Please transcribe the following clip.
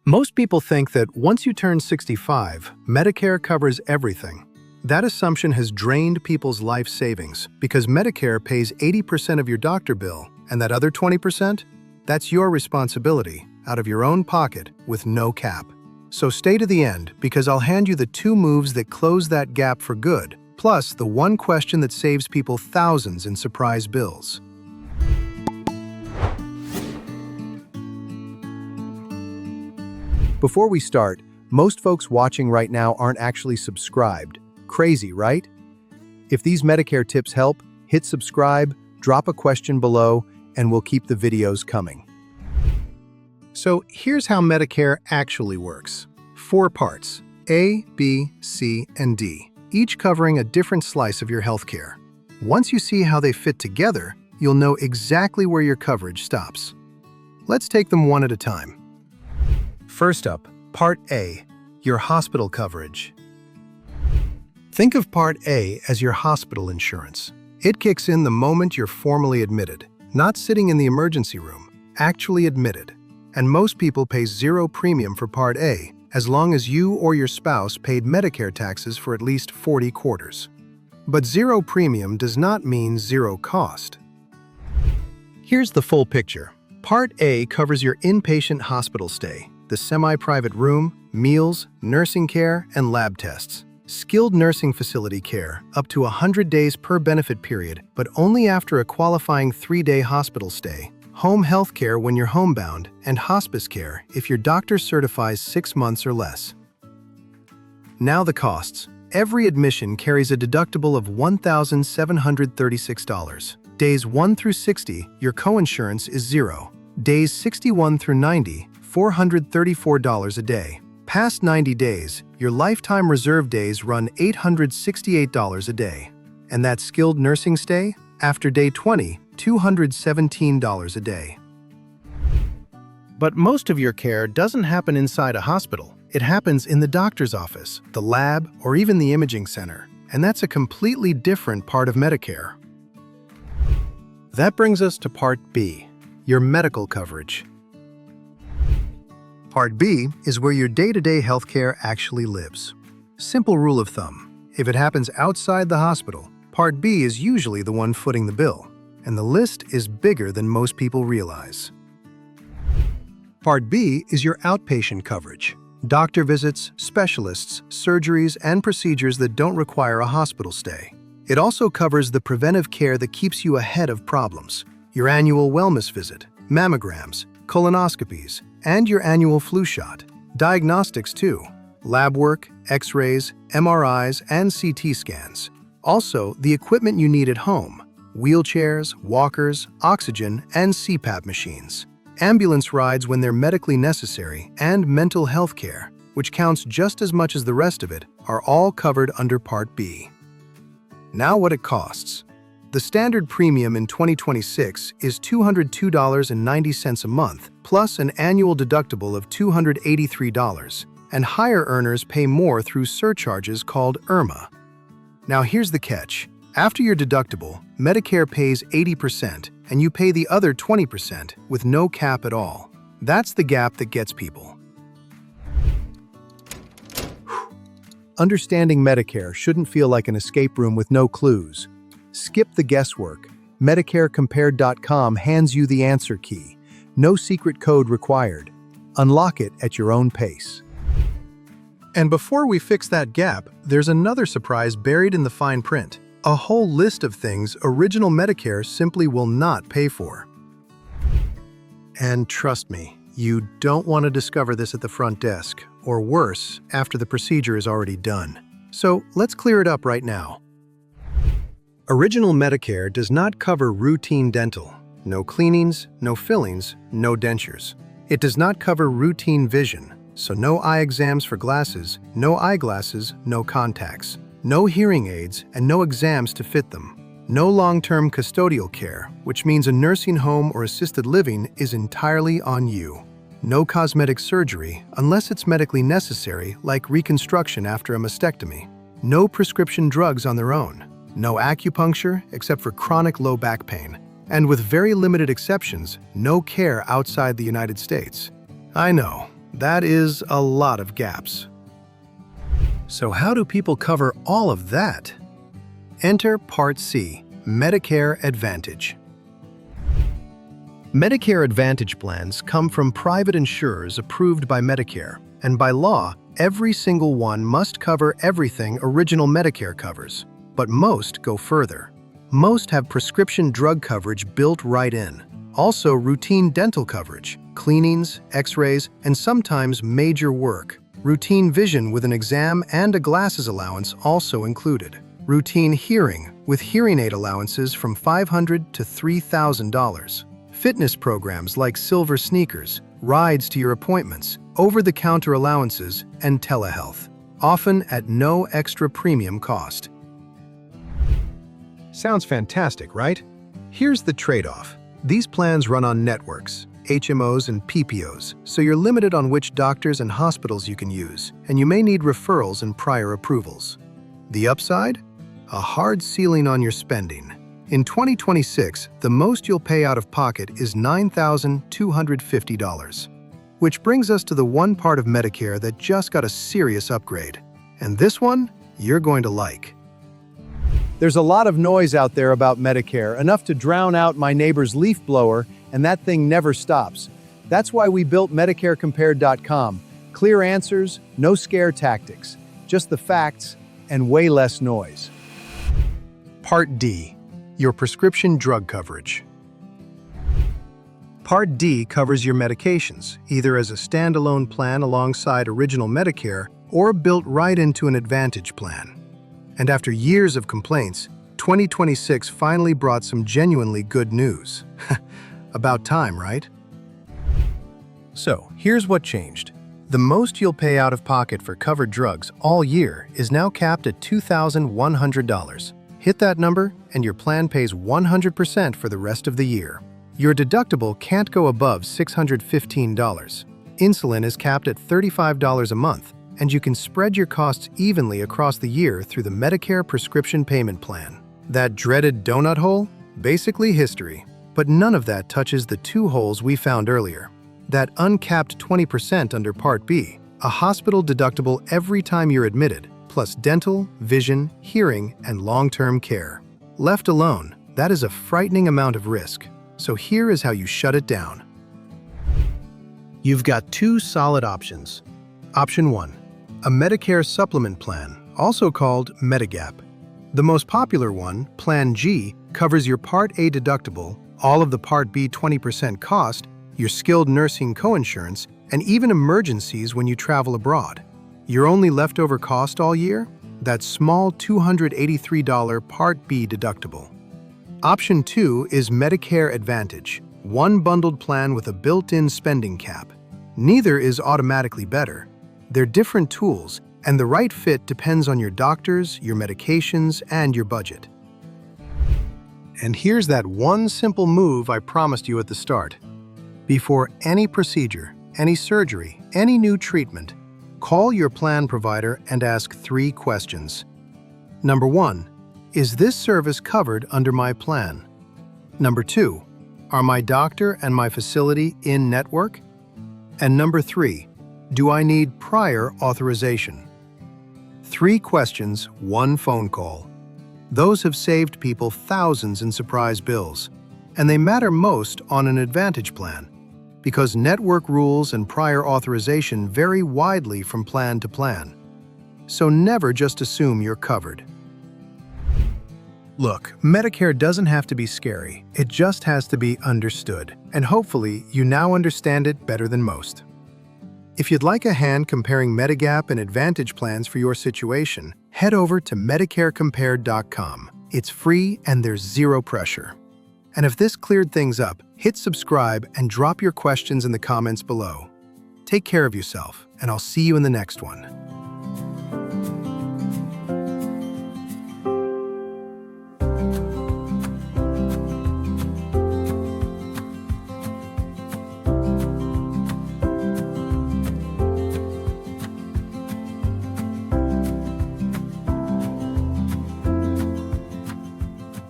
Most people think that once you turn 65, Medicare covers everything. That assumption has drained people's life savings because Medicare pays 80% of your doctor bill, and that other 20%? That's your responsibility, out of your own pocket, with no cap. So stay to the end, because I'll hand you the 2 moves that close that gap for good, plus the 1 question that saves people thousands in surprise bills. Before we start, most folks watching right now aren't actually subscribed. Crazy, right? If these Medicare tips help, hit subscribe, drop a question below, and we'll keep the videos coming. So here's how Medicare actually works. 4 parts: A, B, C, and D, each covering a different slice of your healthcare. Once you see how they fit together, you'll know exactly where your coverage stops. Let's take them one at a time. First up, Part A, your hospital coverage. Think of Part A as your hospital insurance. It kicks in the moment you're formally admitted, not sitting in the emergency room, actually admitted. And most people pay 0 premium for Part A, as long as you or your spouse paid Medicare taxes for at least 40 quarters. But 0 premium does not mean 0 cost. Here's the full picture. Part A covers your inpatient hospital stay, the semi-private room, meals, nursing care, and lab tests. Skilled nursing facility care, up to 100 days per benefit period, but only after a qualifying 3-day hospital stay. Home health care when you're homebound, and hospice care if your doctor certifies 6 months or less. Now the costs. Every admission carries a deductible of $1,736. Days 1 through 60, your coinsurance is 0. Days 61 through 90, $434 a day. Past 90 days, your lifetime reserve days run $868 a day. And that skilled nursing stay? After day 20, $217 a day. But most of your care doesn't happen inside a hospital. It happens in the doctor's office, the lab, or even the imaging center. And that's a completely different part of Medicare. That brings us to Part B, your medical coverage. Part B is where your day-to-day healthcare actually lives. Simple rule of thumb: if it happens outside the hospital, Part B is usually the one footing the bill, and the list is bigger than most people realize. Part B is your outpatient coverage. Doctor visits, specialists, surgeries, and procedures that don't require a hospital stay. It also covers the preventive care that keeps you ahead of problems. Your annual wellness visit, mammograms, colonoscopies, and your annual flu shot. Diagnostics too: lab work, x-rays, MRIs, and CT scans. Also, the equipment you need at home: wheelchairs, walkers, oxygen, and CPAP machines. Ambulance rides when they're medically necessary, and mental health care, which counts just as much as the rest of it, are all covered under Part B. Now what it costs. The standard premium in 2026 is $202.90 a month, plus an annual deductible of $283, and higher earners pay more through surcharges called IRMA. Now here's the catch. After your deductible, Medicare pays 80%, and you pay the other 20% with no cap at all. That's the gap that gets people. Understanding Medicare shouldn't feel like an escape room with no clues. Skip the guesswork. MedicareCompared.com hands you the answer key. No secret code required. Unlock it at your own pace. And before we fix that gap, there's another surprise buried in the fine print. A whole list of things original Medicare simply will not pay for. And trust me, you don't want to discover this at the front desk, or worse, after the procedure is already done. So let's clear it up right now. Original Medicare does not cover routine dental. No cleanings, no fillings, no dentures. It does not cover routine vision, so no eye exams for glasses, no eyeglasses, no contacts. No hearing aids, and no exams to fit them. No long-term custodial care, which means a nursing home or assisted living is entirely on you. No cosmetic surgery, unless it's medically necessary, like reconstruction after a mastectomy. No prescription drugs on their own. No acupuncture, except for chronic low back pain. And with very limited exceptions, no care outside the United States. I know, That is a lot of gaps. So how do people cover all of that? Enter Part C, Medicare Advantage. Medicare Advantage plans come from private insurers approved by Medicare, and by law, every single one must cover everything original Medicare covers. But most go further. Most have prescription drug coverage built right in. Also routine dental coverage, cleanings, x-rays, and sometimes major work. Routine vision with an exam and a glasses allowance also included. Routine hearing with hearing aid allowances from $500 to $3,000. Fitness programs like silver sneakers, rides to your appointments, over-the-counter allowances, and telehealth, often at no extra premium cost. Sounds fantastic, right? Here's the trade-off. These plans run on networks, HMOs and PPOs, so you're limited on which doctors and hospitals you can use, and you may need referrals and prior approvals. The upside? A hard ceiling on your spending. In 2026, the most you'll pay out of pocket is $9,250. Which brings us to the one part of Medicare that just got a serious upgrade. And this one, you're going to like. There's a lot of noise out there about Medicare, enough to drown out my neighbor's leaf blower, and that thing never stops. That's why we built MedicareCompared.com. Clear answers, no scare tactics, just the facts and way less noise. Part D, your prescription drug coverage. Part D covers your medications, either as a standalone plan alongside original Medicare or built right into an Advantage plan. And after years of complaints, 2026 finally brought some genuinely good news. About time, right? So, here's what changed. The most you'll pay out of pocket for covered drugs all year is now capped at $2,100. Hit that number, and your plan pays 100% for the rest of the year. Your deductible can't go above $615. Insulin is capped at $35 a month, and you can spread your costs evenly across the year through the Medicare Prescription Payment Plan. That dreaded donut hole? Basically history. But none of that touches the two holes we found earlier. That uncapped 20% under Part B, a hospital deductible every time you're admitted, plus dental, vision, hearing, and long-term care. Left alone, that is a frightening amount of risk. So here is how you shut it down. You've got two solid options. Option 1. A Medicare supplement plan, also called Medigap. The most popular one, Plan G, covers your Part A deductible, all of the Part B 20% cost, your skilled nursing coinsurance, and even emergencies when you travel abroad. Your only leftover cost all year? That small $283 Part B deductible. Option 2 is Medicare Advantage, one bundled plan with a built-in spending cap. Neither is automatically better. They're different tools, and the right fit depends on your doctors, your medications, and your budget. And here's that one simple move I promised you at the start. Before any procedure, any surgery, any new treatment, call your plan provider and ask 3 questions. Number 1, is this service covered under my plan? Number 2, are my doctor and my facility in network? And number 3, do I need prior authorization? 3 questions, 1 phone call. Those have saved people thousands in surprise bills, and they matter most on an Advantage plan, because network rules and prior authorization vary widely from plan to plan. So never just assume you're covered. Look, Medicare doesn't have to be scary, it just has to be understood, and hopefully you now understand it better than most. If you'd like a hand comparing Medigap and Advantage plans for your situation, head over to MedicareCompared.com. It's free and there's zero pressure. And if this cleared things up, hit subscribe and drop your questions in the comments below. Take care of yourself, and I'll see you in the next one.